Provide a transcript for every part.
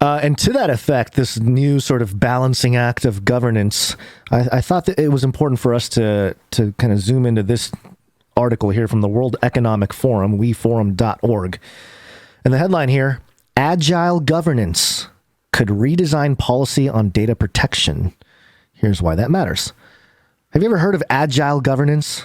And to that effect, this new sort of balancing act of governance, I thought that it was important for us to kind of zoom into this article here from the World Economic Forum, weforum.org. And the headline here, Agile Governance could redesign policy on data protection. Here's why that matters. Have you ever heard of Agile governance?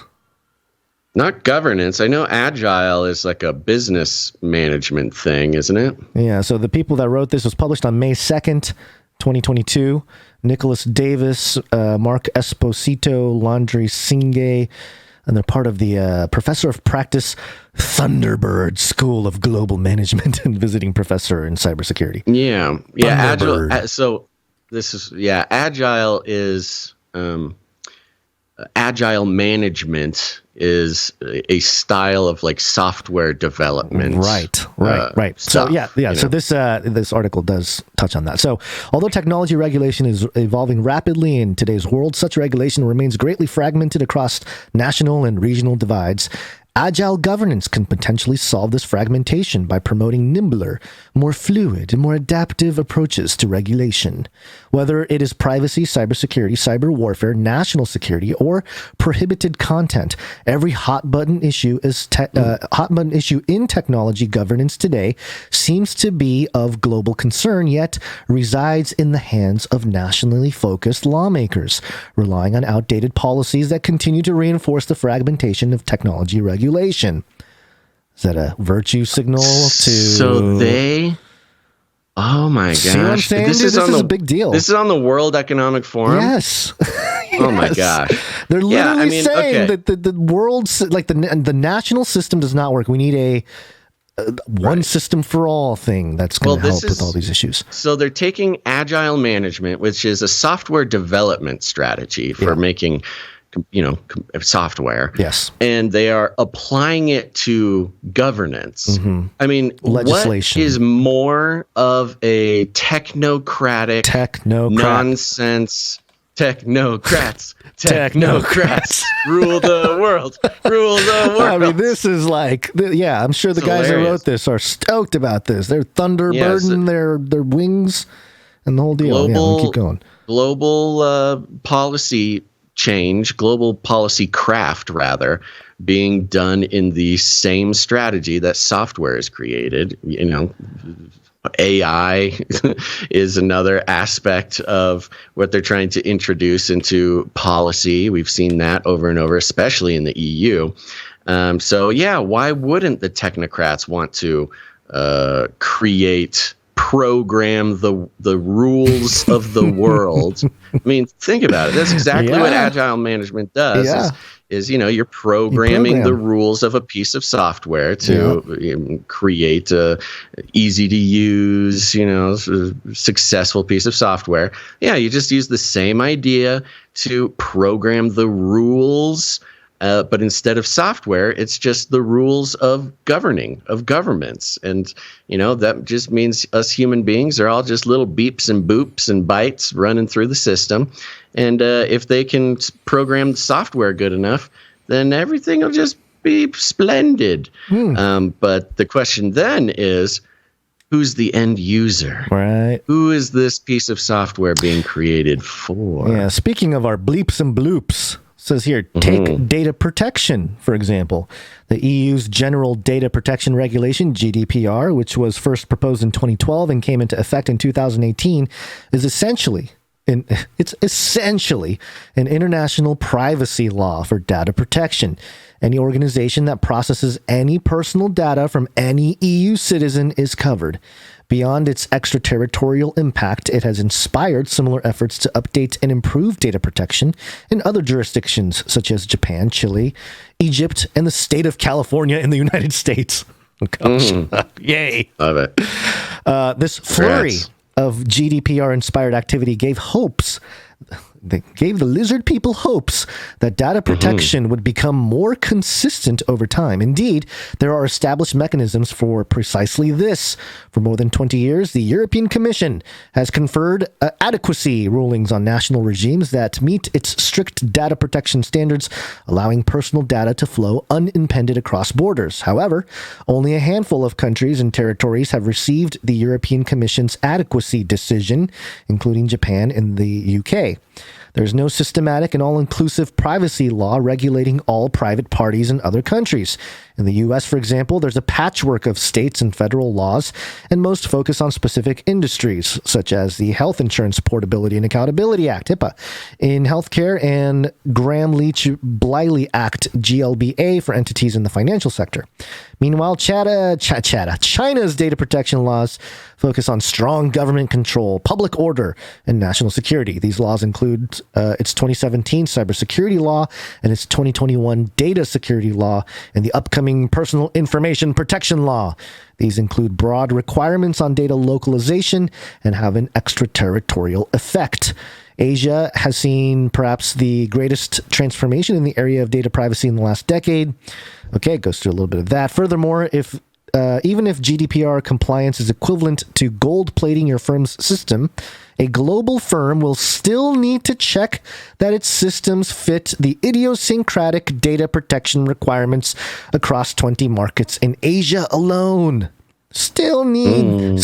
Not governance. I know Agile is like a business management thing, isn't it? Yeah, so the people that wrote this was published on May 2nd, 2022. Nicholas Davis, Mark Esposito, Landry Singh, and they're part of the Professor of Practice Thunderbird School of Global Management and visiting professor in cybersecurity. Yeah. Agile. So this is, Agile is, Agile management is a style of like software development. Right. Stuff, So this article does touch on that. So although technology regulation is evolving rapidly in today's world, such regulation remains greatly fragmented across national and regional divides. Agile governance can potentially solve this fragmentation by promoting nimbler, more fluid, and more adaptive approaches to regulation. Whether it is privacy, cybersecurity, cyber warfare, national security, or prohibited content, every hot button issue in technology governance today seems to be of global concern, yet resides in the hands of nationally focused lawmakers, relying on outdated policies that continue to reinforce the fragmentation of technology regulation. Is that a virtue signal to... Oh my gosh. See what I'm saying? This is a big deal. This is on the World Economic Forum? Yes. Oh my gosh. They're literally saying that the world's, like the national system does not work. We need a one system for all thing that's going to help with all these issues. So they're taking Agile management, which is a software development strategy for making software. Yes. And they are applying it to governance. Mm-hmm. I mean, legislation. What is more of a technocratic nonsense? Technocrats rule the world. I mean, this is like, I'm sure the guys hilarious. Who wrote this are stoked about this. They're thunderbirding their wings and the whole deal. We'll keep going. Global policy change, global policy craft, rather, being done in the same strategy that software is created. AI is another aspect of what they're trying to introduce into policy. We've seen that over and over, especially in the EU. Why wouldn't the technocrats want to program the rules of the world? I mean, think about it. That's exactly what Agile management does. Yeah. Is you're programming the rules of a piece of software to create a easy to use, successful piece of software. Yeah, you just use the same idea to program the rules. But instead of software, it's just the rules of governments. And, that just means us human beings are all just little beeps and boops and bytes running through the system. And if they can program the software good enough, then everything will just be splendid. But the question then is, who's the end user? Right. Who is this piece of software being created for? Yeah, speaking of our bleeps and bloops, says here, take data protection, for example. The EU's General Data Protection Regulation, GDPR, which was first proposed in 2012 and came into effect in 2018, is essentially an international privacy law for data protection. Any organization that processes any personal data from any EU citizen is covered. Beyond its extraterritorial impact, it has inspired similar efforts to update and improve data protection in other jurisdictions such as Japan, Chile, Egypt, and the state of California in the United States. Oh, gosh. Yay. Love it. This flurry of GDPR-inspired activity gave hopes They gave the lizard people hopes that data protection would become more consistent over time. Indeed, there are established mechanisms for precisely this. For more than 20 years, the European Commission has conferred adequacy rulings on national regimes that meet its strict data protection standards, allowing personal data to flow unimpeded across borders. However, only a handful of countries and territories have received the European Commission's adequacy decision, including Japan and the UK. There's no systematic and all-inclusive privacy law regulating all private parties in other countries. In the U.S., for example, there's a patchwork of states and federal laws, and most focus on specific industries, such as the Health Insurance Portability and Accountability Act, HIPAA, in healthcare, and Gramm-Leach-Bliley Act, GLBA, for entities in the financial sector. Meanwhile, China's data protection laws focus on strong government control, public order, and national security. These laws include its 2017 cybersecurity law and its 2021 data security law and the upcoming personal information protection law. These include broad requirements on data localization and have an extraterritorial effect. Asia has seen perhaps the greatest transformation in the area of data privacy in the last decade. Okay, it goes through a little bit of that. Furthermore, even if GDPR compliance is equivalent to gold plating your firm's system, a global firm will still need to check that its systems fit the idiosyncratic data protection requirements across 20 markets in Asia alone. Still need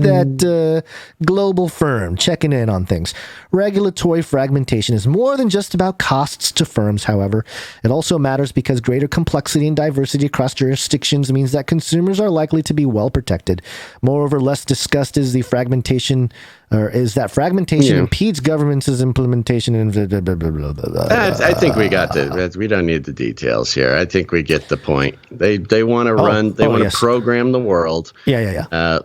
that global firm checking in on things. Regulatory fragmentation is more than just about costs to firms, however. It also matters because greater complexity and diversity across jurisdictions means that consumers are likely to be well protected. Moreover, less discussed is that fragmentation impedes government's implementation and I think we got we don't need the details here. I think we get the point. They want to program the world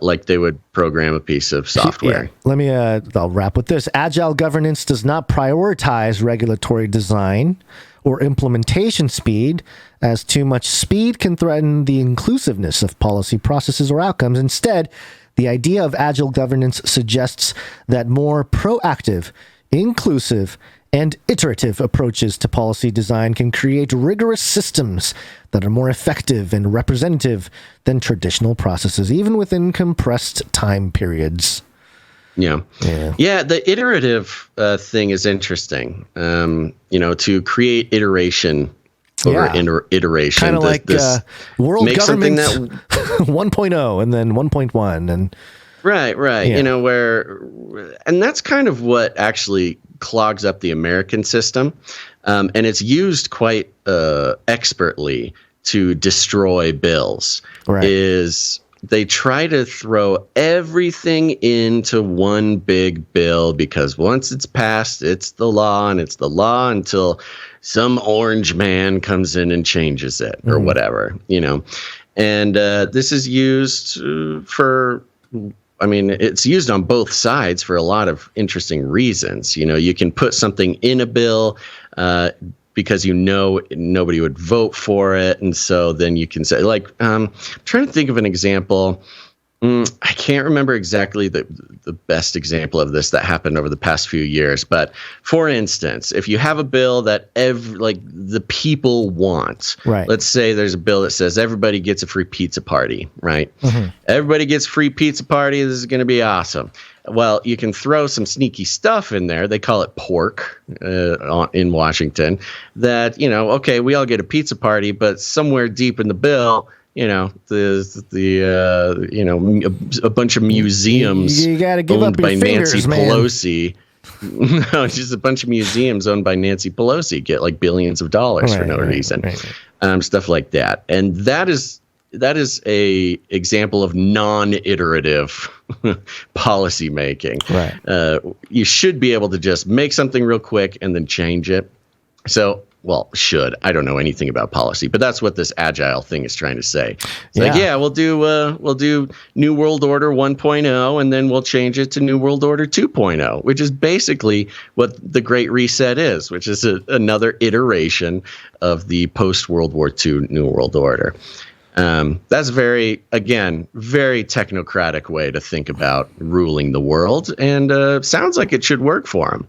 like they would program a piece of software. I'll wrap with this. Agile governance does not prioritize regulatory design or implementation speed, as too much speed can threaten the inclusiveness of policy processes or outcomes. Instead, the idea of agile governance suggests that more proactive, inclusive, and iterative approaches to policy design can create rigorous systems that are more effective and representative than traditional processes, even within compressed time periods. Yeah. The iterative thing is interesting. To create iteration over iteration. Kind of like world government 1.0 and then 1.1 and right. Yeah. And that's kind of what actually clogs up the American system, and it's used quite expertly to destroy bills. Right. Is they try to throw everything into one big bill because once it's passed, it's the law, and it's the law until some orange man comes in and changes it or whatever, And this is used it's used on both sides for a lot of interesting reasons. You can put something in a bill because nobody would vote for it. And so then you can say, I'm trying to think of an example. I can't remember exactly the best example of this that happened over the past few years. But for instance, if you have a bill that the people want, right. Let's say there's a bill that says everybody gets a free pizza party, right? Mm-hmm. Everybody gets free pizza party. This is going to be awesome. Well, you can throw some sneaky stuff in there. They call it pork in Washington. That, okay, we all get a pizza party, but somewhere deep in the bill, there's a bunch of museums you gotta give owned up by your fingers, Nancy man. Pelosi. No, just a bunch of museums owned by Nancy Pelosi get like billions of dollars for no reason. Right. Stuff like that. And that is a example of non-iterative policy making. Right. You should be able to just make something real quick and then change it. So, I don't know anything about policy, but that's what this agile thing is trying to say. It's we'll do New World Order 1.0, and then we'll change it to New World Order 2.0, which is basically what the Great Reset is, which is another iteration of the post-World War II New World Order. That's very technocratic way to think about ruling the world, and sounds like it should work for them.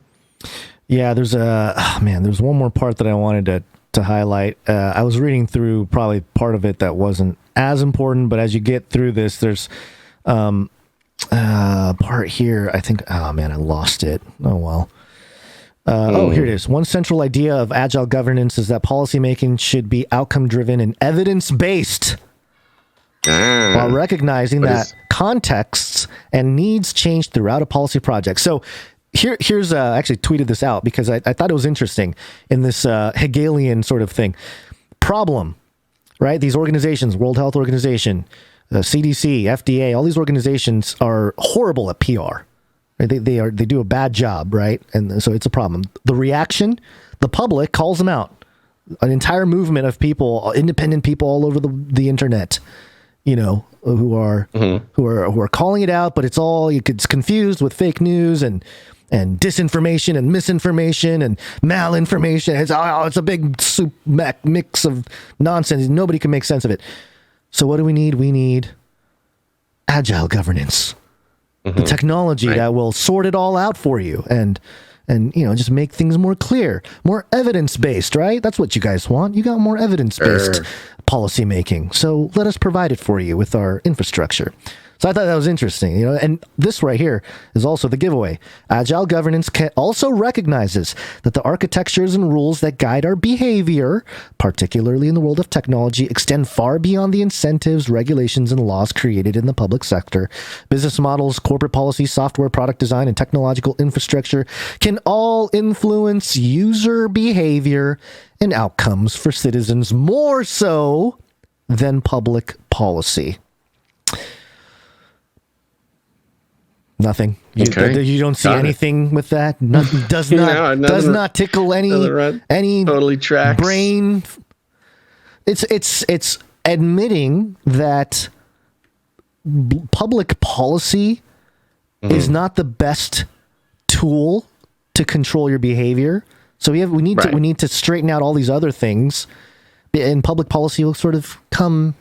Yeah, there's one more part that I wanted to highlight. I was reading through probably part of it that wasn't as important, but as you get through this, there's part here. I think, oh man, I lost it. Oh well. Here it is. One central idea of agile governance is that policymaking should be outcome-driven and evidence-based, while recognizing that contexts and needs change throughout a policy project. So here's I actually tweeted this out because I thought it was interesting in this Hegelian sort of thing. Problem, right? These organizations, World Health Organization, CDC, FDA, all these organizations are horrible at PR. Right? They do a bad job, right? And so it's a problem. The reaction, the public calls them out. An entire movement of people, independent people all over the internet, who are calling it out, but it's confused with fake news and disinformation and misinformation and malinformation. It's a big soup mix of nonsense. Nobody can make sense of it. So what do we need? We need agile governance, the technology that will sort it all out for you and just make things more clear, more evidence-based, right? That's what you guys want. You got more evidence-based policy making. So let us provide it for you with our infrastructure. So I thought that was interesting, and this right here is also the giveaway. Agile governance also recognizes that the architectures and rules that guide our behavior, particularly in the world of technology, extend far beyond the incentives, regulations, and laws created in the public sector. Business models, corporate policy, software, product design, and technological infrastructure can all influence user behavior and outcomes for citizens more so than public policy. Nothing. You don't see anything with that. Nothing does not tickle any totally tracks. Brain. It's admitting that public policy is not the best tool to control your behavior. So we need to straighten out all these other things, and public policy will sort of come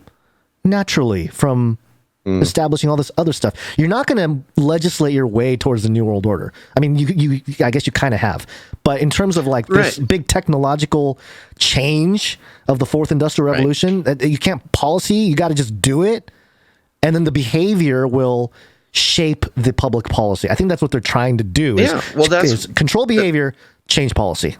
naturally from establishing all this other stuff. You're not going to legislate your way towards the New World Order. I mean, I guess you kind of have, but in terms of like this big technological change of the fourth industrial revolution, you can't policy. You got to just do it, and then the behavior will shape the public policy. I think that's what they're trying to do. Is control behavior, change policy.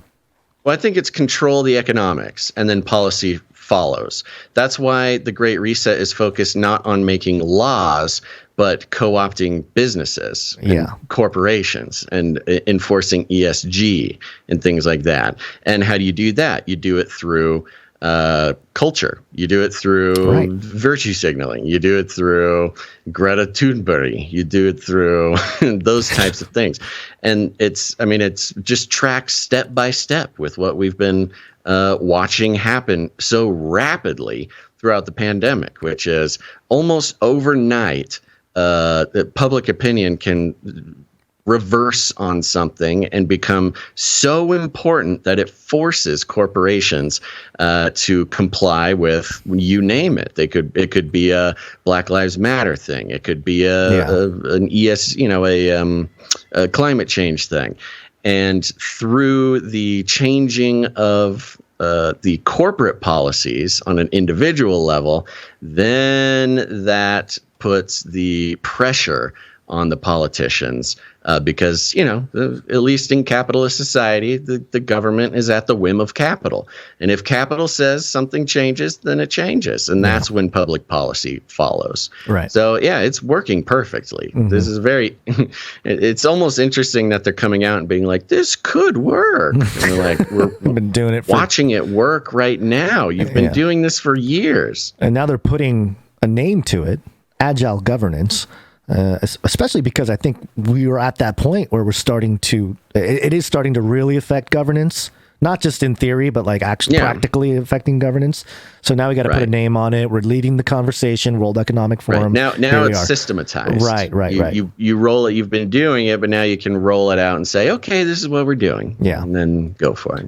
Well, I think it's control the economics, and then policy follows. That's why the Great Reset is focused not on making laws, but co-opting businesses, and corporations, and enforcing ESG and things like that. And how do you do that? You do it through culture. You do it through virtue signaling. You do it through Greta Thunberg. You do it through those types of things. And it's just tracks step by step with what we've been watching happen so rapidly throughout the pandemic, which is almost overnight, that public opinion can reverse on something and become so important that it forces corporations to comply with, you name it. It could be a Black Lives Matter thing. It could be an a climate change thing. And through the changing of the corporate policies on an individual level, then that puts the pressure on the politicians, because, at least in capitalist society, the government is at the whim of capital. And if capital says something changes, then it changes. And that's when public policy follows. Right. So, it's working perfectly. This is it's almost interesting that they're coming out and being like, this could work. And they're like, we've been doing it, watching it work right now. You've been doing this for years. And now they're putting a name to it, agile governance. Especially because I think we are at that point where it is starting to really affect governance, not just in theory, but like actually practically affecting governance. So now we got to put a name on it. We're leading the conversation, World Economic Forum. Now it's systematized. Right. You roll it. You've been doing it, but now you can roll it out and say, okay, this is what we're doing. Yeah. And then go for it.